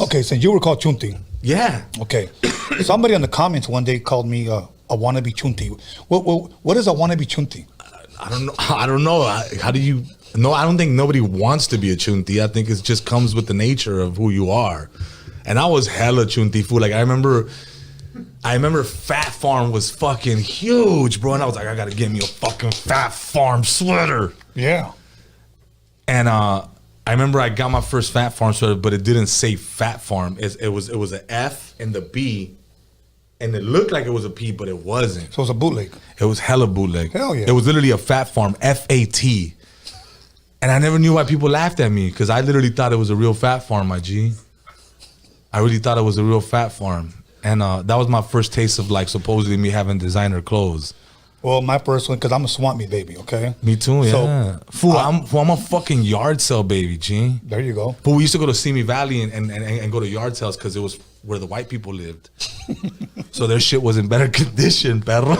Okay, since you were called Chunti. Yeah. Okay. Somebody in the comments one day called me a wannabe Chunti. What is a wannabe Chunti? I don't know. I don't know. How do you? No, I don't think nobody wants to be a chunti. I think it just comes with the nature of who you are. And I was hella chunti fool. Like I remember Fat Farm was fucking huge, bro. And I was like, I gotta get me a fucking Fat Farm sweater. Yeah. And I remember I got my first Fat Farm sweater, but it didn't say Fat Farm. It was an F and the B. And it looked like it was a P, but it wasn't. So it was a bootleg. It was hella bootleg. Hell yeah. It was literally a Fat Farm, F-A-T. And I never knew why people laughed at me because I literally thought it was a real Fat Farm, my G. I really thought it was a real Fat Farm. And that was my first taste of like supposedly me having designer clothes. Well, my first one, because I'm a swamp meat baby, okay? Me too, So, yeah. Fool, I'm a fucking yard sale baby, G. There you go. But we used to go to Simi Valley and go to yard sales because it was where the white people lived. So their shit was in better condition, perro.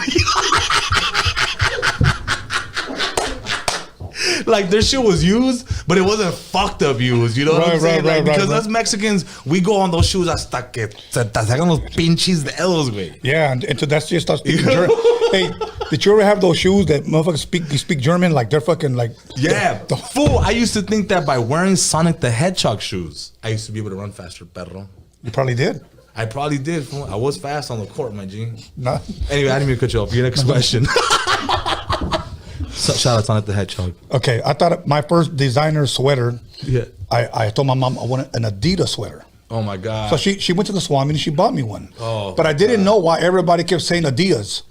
Like their shit was used, but it wasn't fucked up used. You know what I'm saying? Like, because us Mexicans, we go on those shoes hasta que se te sacan los pinches dedos, güey. Yeah, and so that's just speaking German. Hey, did you ever have those shoes that motherfuckers speak German like they're fucking like? Yeah, fool. I used to think that by wearing Sonic the Hedgehog shoes, I used to be able to run faster, perro. You probably did. I probably did, fool. I was fast on the court, my G. Nah. Anyway, I didn't mean to cut you off. Your next question. Shout out Sonic the Hedgehog. Okay, I thought my first designer sweater. Yeah. I told my mom I wanted an Adidas sweater. Oh my God. So she went to the swap meet and she bought me one. Oh. But I didn't know why everybody kept saying Adidas.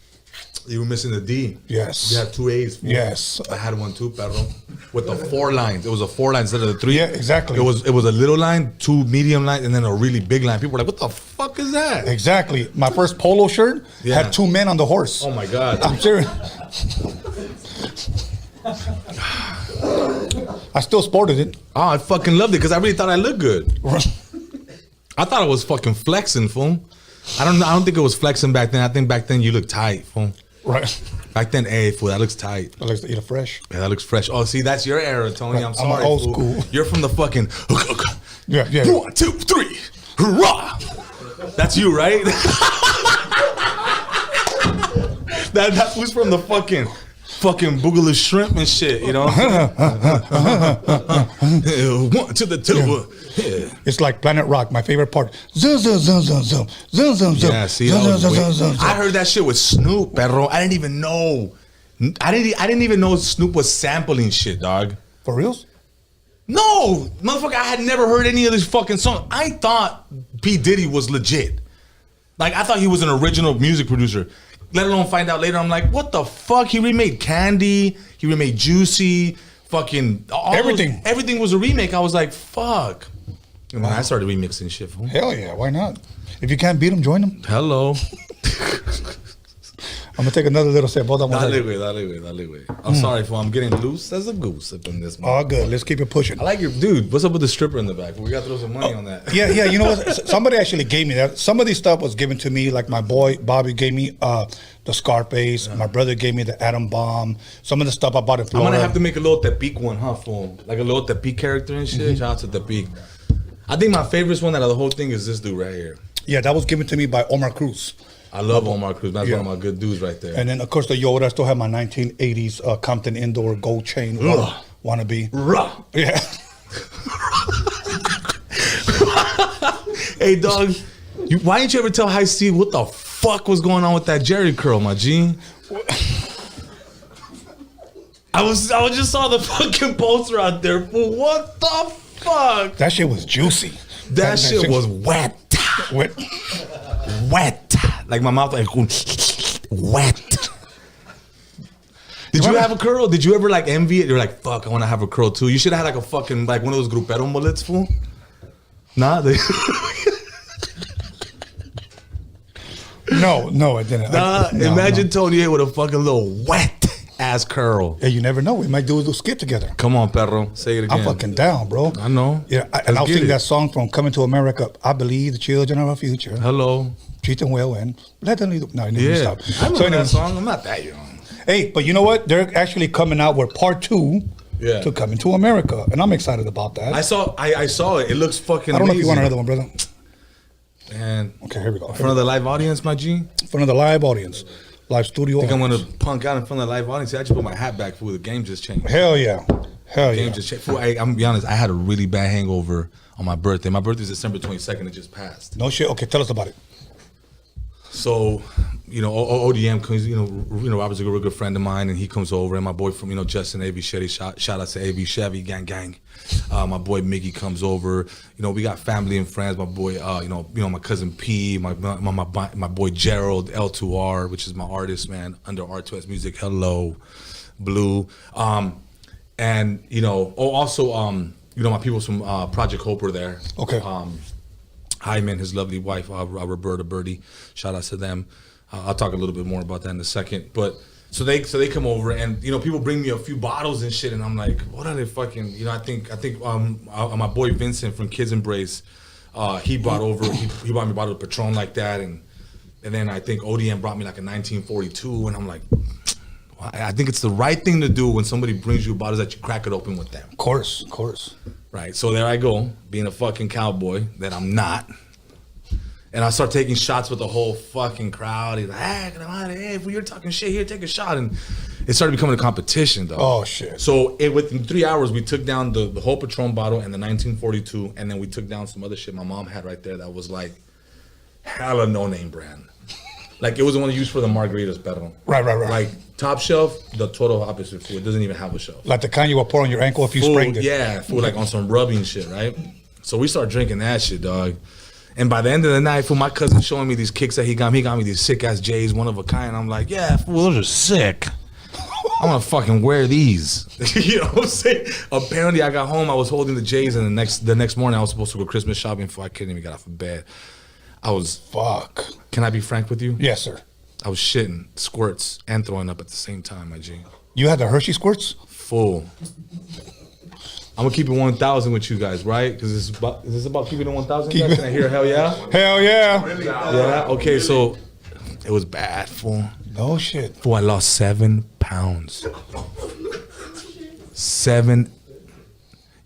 You were missing the D. Yes. You had 2 A's. Fool. Yes. I had one too, perro. With the 4 lines. It was a 4 line instead of the 3. Yeah, exactly. It was a little line, 2 medium lines, and then a really big line. People were like, what the fuck is that? Exactly. My first polo shirt had 2 men on the horse. Oh my God. I'm serious. I still sported it. Oh, I fucking loved it because I really thought I looked good. I thought I was fucking flexing, fool. I don't think it was flexing back then. I think back then you looked tight, fool. Right. Back then, hey, fool, that looks tight. I like to eat it fresh. Yeah, that looks fresh. Oh, see, that's your era, Tony. Right. I'm sorry, I'm old fool. school. You're from the fucking. Yeah. 1, 2, 3, hurrah! That's you, right? That was from the fucking Boogaloo shrimp and shit, you know. 1 to the 2. Yeah. It's like Planet Rock, my favorite part. Zoom, zoom, zoom, zoom, zoom, zoom, zoom, zoom. Yeah, see, zoom, zoom, zoom, zoom, zoom. I heard that shit with Snoop, perro. I didn't even know. I didn't even know Snoop was sampling shit, dog. For reals? No, motherfucker, I had never heard any of this fucking song. I thought P. Diddy was legit. Like, I thought he was an original music producer. Let alone find out later, I'm like, what the fuck? He remade Candy. He remade Juicy. Fucking everything. Everything was a remake. I was like, fuck. And then I started remixing shit. Fool. Hell yeah, why not? If you can't beat them, join them. Hello. I'm gonna take another little sip. Hold on. Dale, güey. I'm sorry, fool. I'm getting loose as a goose up in this moment. Oh, good. Let's keep it pushing. I like your dude. What's up with the stripper in the back? We gotta throw some money on that. Yeah. You know what? Somebody actually gave me that. Some of these stuff was given to me. Like my boy Bobby gave me the Scarface. My brother gave me the Atom Bomb. Some of the stuff I bought in Florida. I'm gonna have to make a little Tepic one, huh, fool? Like a little Tepic character and shit. Shout out to Tepic. I think my favorite one out of the whole thing is this dude right here. Yeah, that was given to me by Omar Cruz. I love Omar Cruz. That's one of my good dudes right there. And then, of course, the Yoda. I still have my 1980s Compton Indoor gold chain wannabe. Yeah. Hey, dog. Why didn't you ever tell High C what the fuck was going on with that Jerry curl, my G? I just saw the fucking poster out there. Fool. What the fuck? That shit was juicy. That shit was wet. Wet. Like my mouth, like wet. Did you have a curl? Did you ever like envy it? You're like, fuck, I want to have a curl too. You should have had like a fucking, like one of those grupero mullets, fool. Nah. No, I didn't. Imagine Tony with a fucking little wet ass curl. Yeah, you never know. We might do a little skit together. Come on, perro. Say it again. I'm fucking down, bro. I know. Yeah, and I'll sing that song from Coming to America. I believe the children are our future. Hello. Treat them well and let them lead. No, I never Yeah. stop. I remember that song. I'm not that young. Hey, but you know what? They're actually coming out with part 2 to Coming to America, and I'm excited about that. I saw it. It looks fucking I don't know if amazing. you want another one, brother. And Okay, here we go. in front of the live audience, my G. In front of the live audience, live studio. I think I'm audience. gonna punk out in front of the live audience. I just put my hat back. Fool, the game just changed. Hell yeah, hell The yeah. game just changed. Fool, I'm gonna be honest. I had a really bad hangover on my birthday. My birthday is December 22nd. It just passed. No shit. Okay, tell us about it. So, ODM comes. Robert's a real good friend of mine, and he comes over, and my boy from Justin AV Chevy. Shout out to AV Chevy gang. My boy Miggy comes over. We got family and friends. My boy, my cousin P, my boy Gerald L2R, which is my artist, man, under R2S Music. Hello, Blue, and also my people from Project Hope were there. Okay. Hyman, his lovely wife, Roberta Birdie. Shout out to them. I'll talk a little bit more about that in a second. But so they come over, and people bring me a few bottles and shit, and I'm like, what are they fucking? I think my boy Vincent from Kids Embrace, he brought me a bottle of Patron like that, and then I think ODM brought me like a 1942, and I'm like, I think it's the right thing to do when somebody brings you bottles that you crack it open with them. Of course. Right, so there I go, being a fucking cowboy that I'm not. And I start taking shots with the whole fucking crowd. He's like, hey, if you're talking shit here, take a shot. And it started becoming a competition, though. Oh, shit. So within 3 hours, we took down the whole Patron bottle and the 1942, and then we took down some other shit my mom had right there that was like hella no-name brand. Like, it was the one used for the margaritas, pero. Right. Like, top shelf, the total opposite food. It doesn't even have a shelf. Like the kind you will pour on your ankle if you sprained it. Yeah, like on some rubbing shit, right? So we start drinking that shit, dog. And by the end of the night, my cousin showing me these kicks that he got me. He got me these sick ass J's, one of a kind. I'm like, yeah, those are sick. I'm gonna fucking wear these. You know what I'm saying? Apparently, I got home, I was holding the J's, and the next morning, I was supposed to go Christmas shopping before I couldn't even get off of bed. I was, fuck. Can I be frank with you? Yes, sir. I was shitting, squirts, and throwing up at the same time, my G. You had the Hershey squirts? Full. I'm gonna keep it 1,000 with you guys, right? Because is this about keeping it 1,000? Can I hear hell yeah? Hell yeah. Yeah. Okay, so it was bad, fool. No shit. Fool, I lost 7 pounds. 7.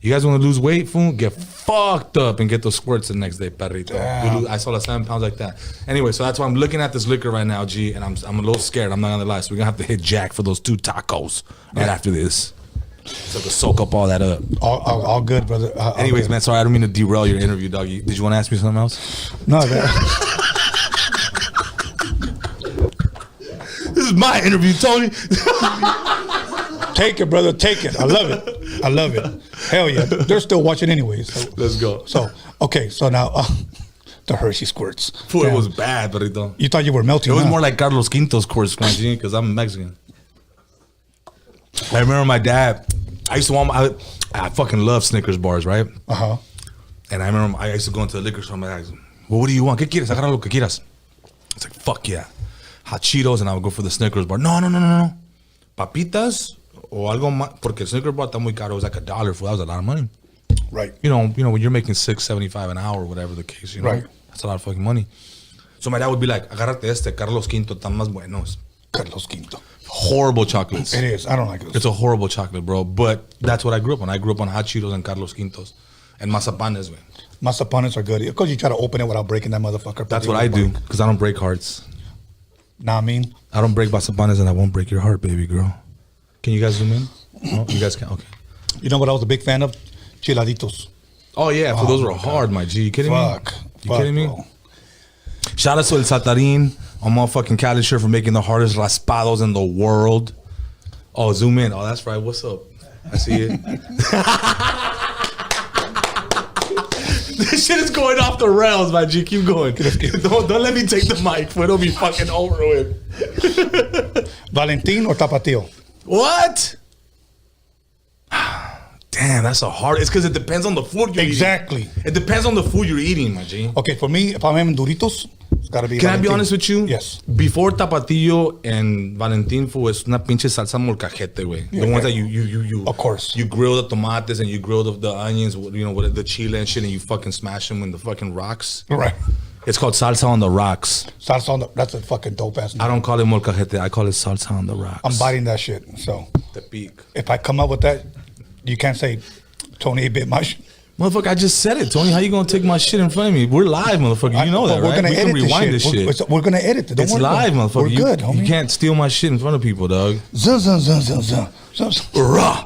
You guys want to lose weight, fool? Get fucked up and get those squirts the next day, perrito. Damn. I saw 7 pounds like that. Anyway, so that's why I'm looking at this liquor right now, G, and I'm a little scared. I'm not gonna lie. So we're gonna have to hit Jack for those 2 tacos right after this. So to soak up all that up. All good, brother. Anyways, man, sorry, I don't mean to derail your interview, doggy. Did you want to ask me something else? No, This is my interview, Tony. take it, brother. Take it. I love it. Hell yeah. They're still watching anyways. So, Let's go. So, okay. So now, the Hershey squirts. Fool, it Damn. was bad, but You thought you were melting. it was huh? more like Carlos Quinto's course, because I'm Mexican. I remember my dad. I used to I fucking love Snickers bars, right? Uh-huh. And I remember I used to go into the liquor store and my dad, well, what do you want? ¿Qué quieres? Agarra lo que quieras. It's like, fuck yeah. Hot Cheetos, and I would go for the Snickers bar. No. Papitas o algo más, porque el Snickers bar está muy caro. It was like $1. That was a lot of money. Right. You know when you're making $6.75 an hour, whatever the case, Right. That's a lot of fucking money. So my dad would be like, agárrate Carlos Quinto, tan más buenos. Carlos Quinto. Horrible chocolates. It is. I don't like it. It's a horrible chocolate, bro. But that's what I grew up on. I grew up on Hot Cheetos and Carlos Quintos. And mazapanes, man. Mazapanes are good. Because you try to open it without breaking that motherfucker. That's what I do, because I don't break hearts. Nah, I mean. I don't break mazapanes, and I won't break your heart, baby girl. Can you guys zoom in? No, you guys can? Okay. You know what I was a big fan of? Chiladitos. Oh, yeah. For those were hard, my G. You kidding me? You kidding me? Bro. Shout out to El Satarin on motherfucking Cali shirt for making the hardest raspados in the world. Oh, zoom in. Oh, that's right. What's up? I see it. This shit is going off the rails, my G. Keep going. Don't let me take the mic, for it'll be fucking over with. Valentin or Tapatio? What? Damn, that's a hard. It's because it depends on the food you're Exactly. eating. It depends on the food you're eating, my G. Okay, for me, if I'm having Doritos, it's gotta be Can Valentin. I be honest with you? Yes. Before Tapatillo and Valentin fue una pinche salsa molcajete, güey. The ones that you Of course. you grill the tomates and you grill the onions, with the chile and shit, and you fucking smash them in the fucking rocks. Right. It's called salsa on the rocks. Salsa on the, that's a fucking dope ass name. I don't call it molcajete. I call it salsa on the rocks. I'm biting that shit. So The peak. if I come up with that, You can't say Tony bit my shit. Motherfucker, I just said it, Tony. How you gonna take my shit in front of me? We're live, motherfucker. You know that, We're right? gonna We can edit rewind this shit. We're gonna edit it. Don't It's worry live, about it. motherfucker. We're good, homie. You can't steal my shit in front of people, dog. Zun, zun, zun, zun, zun. Rah.